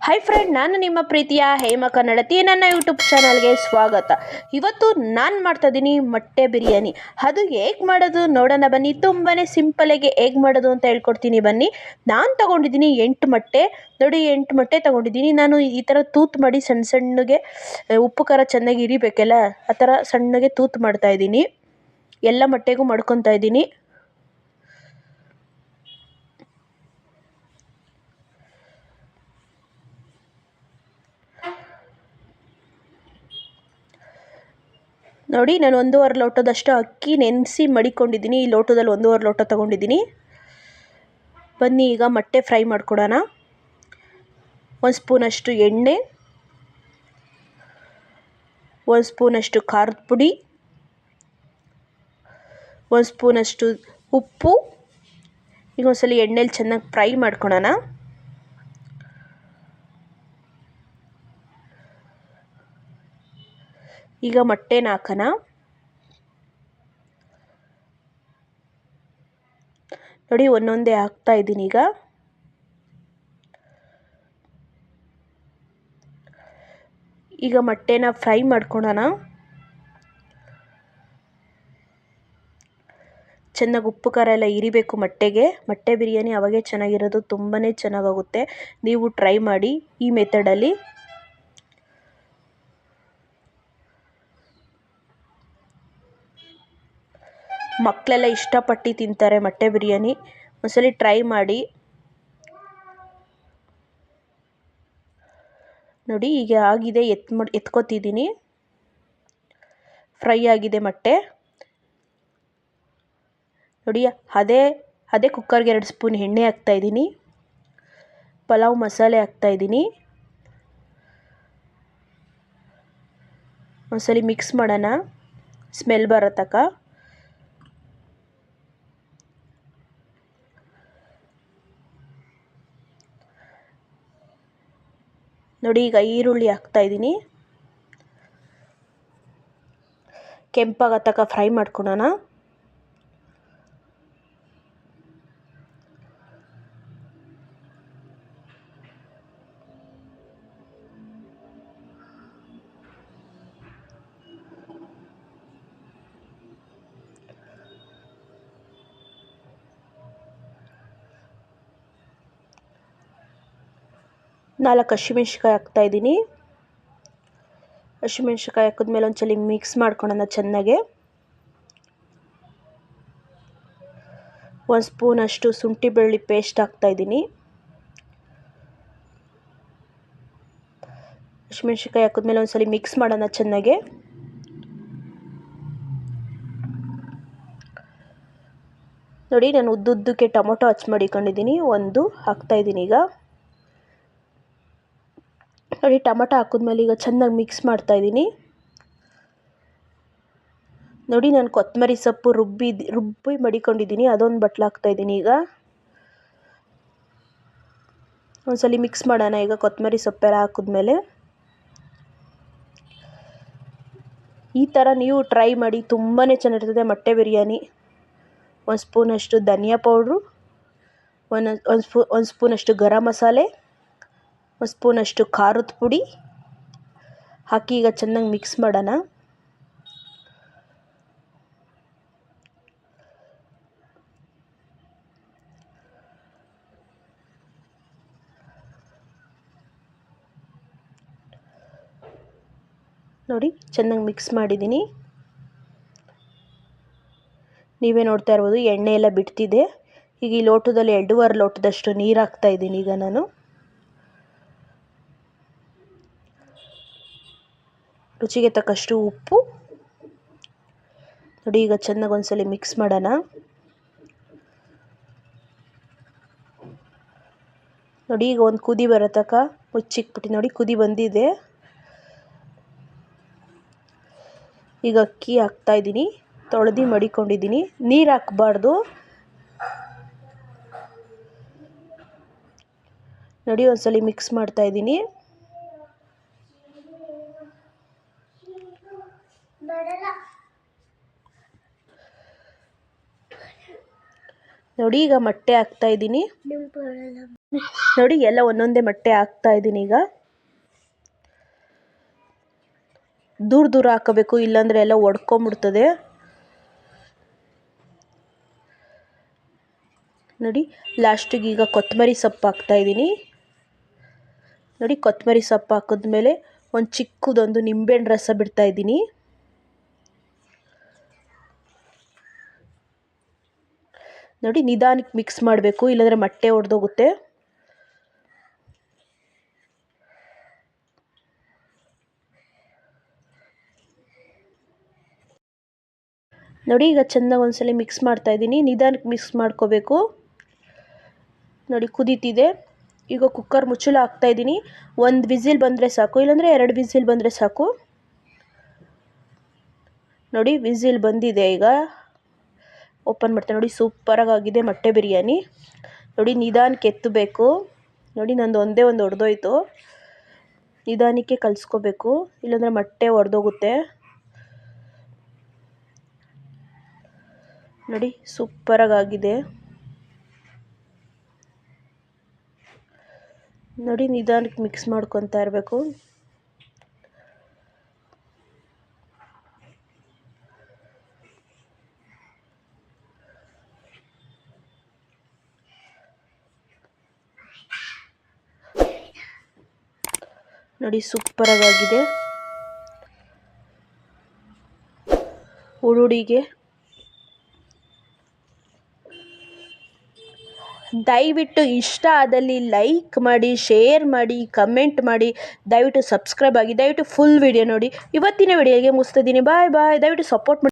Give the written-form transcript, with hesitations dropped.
Hi friend, ನಾನು ನಿಮ್ಮ ಪ್ರೀತಿಯ ಹೇಮ ಕನ್ನಡತಿ. ನನ್ನ ಯೂಟ್ಯೂಬ್ ಚಾನಲ್ಗೆ ಸ್ವಾಗತ. ಇವತ್ತು ನಾನು ಮಾಡ್ತಾ ಇದ್ದೀನಿ ಮೊಟ್ಟೆ ಬಿರಿಯಾನಿ. ಅದು ಹೇಗೆ ಮಾಡೋದು ನೋಡೋಣ ಬನ್ನಿ. ತುಂಬಾ ಸಿಂಪಲಾಗಿ ಹೇಗೆ ಮಾಡೋದು ಅಂತ ಹೇಳ್ಕೊಡ್ತೀನಿ ಬನ್ನಿ. ನಾನು ತೊಗೊಂಡಿದ್ದೀನಿ 8 ಮೊಟ್ಟೆ. ನೋಡಿ, 8 ಮೊಟ್ಟೆ ತೊಗೊಂಡಿದ್ದೀನಿ. ನಾನು ಈ ಥರ ತೂತು ಮಾಡಿ ಸಣ್ಣ ಸಣ್ಣಗೆ, ಉಪ್ಪು ಖಾರ ಚೆನ್ನಾಗಿ ಇರಿಬೇಕಲ್ಲ, ಆ ಥರ ಸಣ್ಣಗೆ ತೂತು ಮಾಡ್ತಾಯಿದ್ದೀನಿ. ಎಲ್ಲ ಮೊಟ್ಟೆಗೂ ಮಾಡ್ಕೊತಾ ಇದ್ದೀನಿ. ನೋಡಿ, ನಾನು 1.5 ಲೋಟದಷ್ಟು ಅಕ್ಕಿ ನೆನೆಸಿ ಮಡಿಕೊಂಡಿದ್ದೀನಿ. ಈ ಲೋಟದಲ್ಲಿ 1.5 ಲೋಟ ತೊಗೊಂಡಿದ್ದೀನಿ. ಬನ್ನಿ ಈಗ ಮೊಟ್ಟೆ ಫ್ರೈ ಮಾಡ್ಕೊಡೋಣ. 1 ಸ್ಪೂನಷ್ಟು ಎಣ್ಣೆ, 1 ಸ್ಪೂನಷ್ಟು ಖಾರದ ಪುಡಿ, 1 ಸ್ಪೂನಷ್ಟು ಉಪ್ಪು. ಈಗ ಒಂದ್ಸಲ ಎಣ್ಣೆಲಿ ಚೆನ್ನಾಗಿ ಫ್ರೈ ಮಾಡ್ಕೊಳೋಣ. ಈಗ ಮೊಟ್ಟೆನ ಹಾಕೋಣ. ನೋಡಿ, ಒಂದೊಂದೇ ಹಾಕ್ತಾ ಇದ್ದೀನಿ. ಈಗ ಮೊಟ್ಟೆನ ಫ್ರೈ ಮಾಡ್ಕೊಳೋಣ. ಚೆನ್ನಾಗಿ ಉಪ್ಪು ಖಾರ ಎಲ್ಲ ಇರಿಬೇಕು ಮೊಟ್ಟೆಗೆ. ಮೊಟ್ಟೆ ಬಿರಿಯಾನಿ ಅವಾಗೇ ಚೆನ್ನಾಗಿರೋದು, ತುಂಬಾ ಚೆನ್ನಾಗಾಗುತ್ತೆ. ನೀವು ಟ್ರೈ ಮಾಡಿ ಈ ಮೆಥಡಲ್ಲಿ. ಮಕ್ಕಳೆಲ್ಲ ಇಷ್ಟಪಟ್ಟು ತಿಂತಾರೆ ಮೊಟ್ಟೆ ಬಿರಿಯಾನಿ. ಒಂದ್ಸಲಿ ಟ್ರೈ ಮಾಡಿ. ನೋಡಿ, ಈಗ ಆಗಿದೆ. ಎತ್ಕೋತಿದ್ದೀನಿ. ಫ್ರೈ ಆಗಿದೆ ಮೊಟ್ಟೆ. ನೋಡಿ, ಅದೇ ಕುಕ್ಕರ್ಗೆ 2 ಸ್ಪೂನ್ ಎಣ್ಣೆ ಹಾಕ್ತಾಯಿದ್ದೀನಿ. ಪಲಾವ್ ಮಸಾಲೆ ಹಾಕ್ತಾಯಿದ್ದೀನಿ. ಒಂದ್ಸಲಿ ಮಿಕ್ಸ್ ಮಾಡೋಣ, ಸ್ಮೆಲ್ ಬರೋ ತನಕ. ನೋಡಿ, ಈಗ ಈರುಳ್ಳಿ ಹಾಕ್ತಾಯಿದ್ದೀನಿ. ಕೆಂಪಾಗೋ ತನಕ ಫ್ರೈ ಮಾಡ್ಕೊಳೋಣ. ನಾಲ್ಕು ಹಸಿಮೆಣ್ಸಿಕಾಯಿ ಹಾಕ್ತಾಯಿದ್ದೀನಿ. ಹಸಿಮೆಣ್ಸಿಕಾಯಿ ಹಾಕಿದ್ಮೇಲೆ ಒಂದ್ಸಲಿ ಮಿಕ್ಸ್ ಮಾಡ್ಕೊಳೋಣ ಚೆನ್ನಾಗೆ. 1 ಸ್ಪೂನಷ್ಟು ಶುಂಠಿ ಬೆಳ್ಳುಳ್ಳಿ ಪೇಸ್ಟ್ ಹಾಕ್ತಾಯಿದ್ದೀನಿ. ಹಸಿಮೆಣ್ಸಿಕಾಯಿ ಹಾಕಿದ್ಮೇಲೆ ಒಂದ್ಸಲಿ ಮಿಕ್ಸ್ ಮಾಡೋಣ ಚೆನ್ನಾಗೆ. ನೋಡಿ, ನಾನು ಉದ್ದುದ್ದಕ್ಕೆ ಟೊಮೊಟೊ ಮಡಿಕೊಂಡಿದ್ದೀನಿ. 1 ಹಾಕ್ತಾಯಿದ್ದೀನಿ. ಈಗ ನೋಡಿ, ಟೊಮೊಟೊ ಹಾಕಿದ್ಮೇಲೆ ಈಗ ಚೆನ್ನಾಗಿ ಮಿಕ್ಸ್ ಮಾಡ್ತಾಯಿದ್ದೀನಿ. ನೋಡಿ, ನಾನು ಕೊತ್ತಂಬರಿ ಸೊಪ್ಪು ರುಬ್ಬಿ ಮಡಿಕೊಂಡಿದ್ದೀನಿ. ಅದೊಂದು ಬಟ್ಲು ಹಾಕ್ತಾಯಿದ್ದೀನಿ. ಈಗ ಒಂದ್ಸಲಿ ಮಿಕ್ಸ್ ಮಾಡೋಣ. ಈಗ ಕೊತ್ತಂಬರಿ ಸೊಪ್ಪೆಲ್ಲ ಹಾಕಿದ್ಮೇಲೆ ಈ ಥರ ನೀವು ಟ್ರೈ ಮಾಡಿ, ತುಂಬಾ ಚೆನ್ನಾಗಿರ್ತದೆ ಮೊಟ್ಟೆ ಬಿರಿಯಾನಿ. 1 ಸ್ಪೂನಷ್ಟು ಧನಿಯಾ ಪೌಡ್ರು, 1 ಸ್ಪೂನಷ್ಟು ಗರಂ ಮಸಾಲೆ, 1 ಸ್ಪೂನಷ್ಟು ಖಾರದ ಪುಡಿ ಹಾಕಿ ಈಗ ಚೆನ್ನಾಗಿ ಮಿಕ್ಸ್ ಮಾಡೋಣ. ನೋಡಿ, ಚೆನ್ನಾಗಿ ಮಿಕ್ಸ್ ಮಾಡಿದ್ದೀನಿ. ನೀವೇ ನೋಡ್ತಾ ಇರ್ಬೋದು, ಎಣ್ಣೆ ಎಲ್ಲ ಬಿಡ್ತಿದೆ. ಈಗ ಈ ಲೋಟದಲ್ಲಿ 2.5 ಲೋಟದಷ್ಟು ನೀರು ಹಾಕ್ತಾಯಿದ್ದೀನಿ. ಈಗ ನಾನು ರುಚಿಗೆ ತಕ್ಕಷ್ಟು ಉಪ್ಪು. ನೋಡಿ, ಈಗ ಚೆನ್ನಾಗಿ ಒಂದ್ಸಲಿ ಮಿಕ್ಸ್ ಮಾಡೋಣ. ನೋಡಿ, ಈಗ ಒಂದು ಕುದಿ ಬರೋ ತನಕ ಮುಚ್ಚಿಕ್ಬಿಟ್ಟು. ನೋಡಿ, ಕುದಿ ಬಂದಿದೆ. ಈಗ ಅಕ್ಕಿ ಹಾಕ್ತಾಯಿದ್ದೀನಿ. ತೊಳೆದು ಮಡಿಕೊಂಡಿದ್ದೀನಿ. ನೀರು ಹಾಕಬಾರ್ದು. ನೋಡಿ, ಒಂದ್ಸಲಿ ಮಿಕ್ಸ್ ಮಾಡ್ತಾಯಿದ್ದೀನಿ. ನೋಡಿ ಈಗ ಮೊಟ್ಟೆ ಹಾಕ್ತಾ ಇದ್ದೀನಿ. ನೋಡಿ ಎಲ್ಲ ಒಂದೊಂದೇ ಮೊಟ್ಟೆ ಹಾಕ್ತಾ ಇದ್ದೀನಿ. ಈಗ ದೂರ ದೂರ ಹಾಕಬೇಕು, ಇಲ್ಲಾಂದರೆ ಎಲ್ಲ ಒಡ್ಕೊಂಬಿಡ್ತದೆ. ನೋಡಿ ಲಾಸ್ಟಿಗೆ ಈಗ ಕೊತ್ತಂಬರಿ ಸೊಪ್ಪು ಹಾಕ್ತಾ ಇದ್ದೀನಿ. ನೋಡಿ ಕೊತ್ತಂಬರಿ ಸೊಪ್ಪು ಹಾಕಿದ್ಮೇಲೆ ಒಂದು ಚಿಕ್ಕದೊಂದು ನಿಂಬೆಹಣ್ಣು ರಸ ಬಿಡ್ತಾ ಇದ್ದೀನಿ. ನೋಡಿ ನಿಧಾನಕ್ಕೆ ಮಿಕ್ಸ್ ಮಾಡಬೇಕು, ಇಲ್ಲಾಂದರೆ ಮೊಟ್ಟೆ ಒಡೆದೋಗುತ್ತೆ. ನೋಡಿ ಈಗ ಚೆನ್ನಾಗಿ ಒಂದ್ಸಲ ಮಿಕ್ಸ್ ಮಾಡ್ತಾ ಇದ್ದೀನಿ. ನಿಧಾನಕ್ಕೆ ಮಿಕ್ಸ್ ಮಾಡ್ಕೋಬೇಕು. ನೋಡಿ ಕುದೀತಿದೆ. ಈಗ ಕುಕ್ಕರ್ ಮುಚ್ಚಳ ಹಾಕ್ತಾ ಇದ್ದೀನಿ. 1 ವಿಸಿಲ್ ಬಂದರೆ ಸಾಕು, ಇಲ್ಲಾಂದರೆ 2 ವಿಸಿಲ್ ಬಂದರೆ ಸಾಕು. ನೋಡಿ ವಿಸಿಲ್ ಬಂದಿದೆ. ಈಗ ಓಪನ್ ಮಾಡ್ತೇನೆ. ನೋಡಿ ಸೂಪರಾಗಿ ಆಗಿದೆ ಮೊಟ್ಟೆ ಬಿರಿಯಾನಿ. ನೋಡಿ ನಿಧಾನಕ್ಕೆ ಎತ್ತಬೇಕು. ನೋಡಿ ನಂದು ಒಂದೇ ಒಂದು ಒಡೆದೋಯ್ತು. ನಿಧಾನಕ್ಕೆ ಕಲಿಸ್ಕೋಬೇಕು, ಇಲ್ಲಾಂದರೆ ಮೊಟ್ಟೆ ಒಡೆದೋಗುತ್ತೆ. ನೋಡಿ ಸೂಪರಾಗಿ ಆಗಿದೆ. ನೋಡಿ ನಿಧಾನಕ್ಕೆ ಮಿಕ್ಸ್ ಮಾಡ್ಕೊತಾ ಇರಬೇಕು. ನೋಡಿ ಸೂಪರಾಗಿ ಆಗಿದೆ. ಹುಡುಡಿಗೆ ದಯವಿಟ್ಟು ಇಷ್ಟ ಆದಲ್ಲಿ ಲೈಕ್ ಮಾಡಿ, ಶೇರ್ ಮಾಡಿ, ಕಮೆಂಟ್ ಮಾಡಿ, ದಯವಿಟ್ಟು ಸಬ್ಸ್ಕ್ರೈಬ್ ಆಗಿ, ದಯವಿಟ್ಟು ಫುಲ್ ವಿಡಿಯೋ ನೋಡಿ. ಇವತ್ತಿನ ವಿಡಿಯೋಗೆ ಮುಗಿಸ್ತಿದ್ದೀನಿ. ಬಾಯ್ ಬಾಯ್. ದಯವಿಟ್ಟು ಸಪೋರ್ಟ್ ಮಾಡಿ.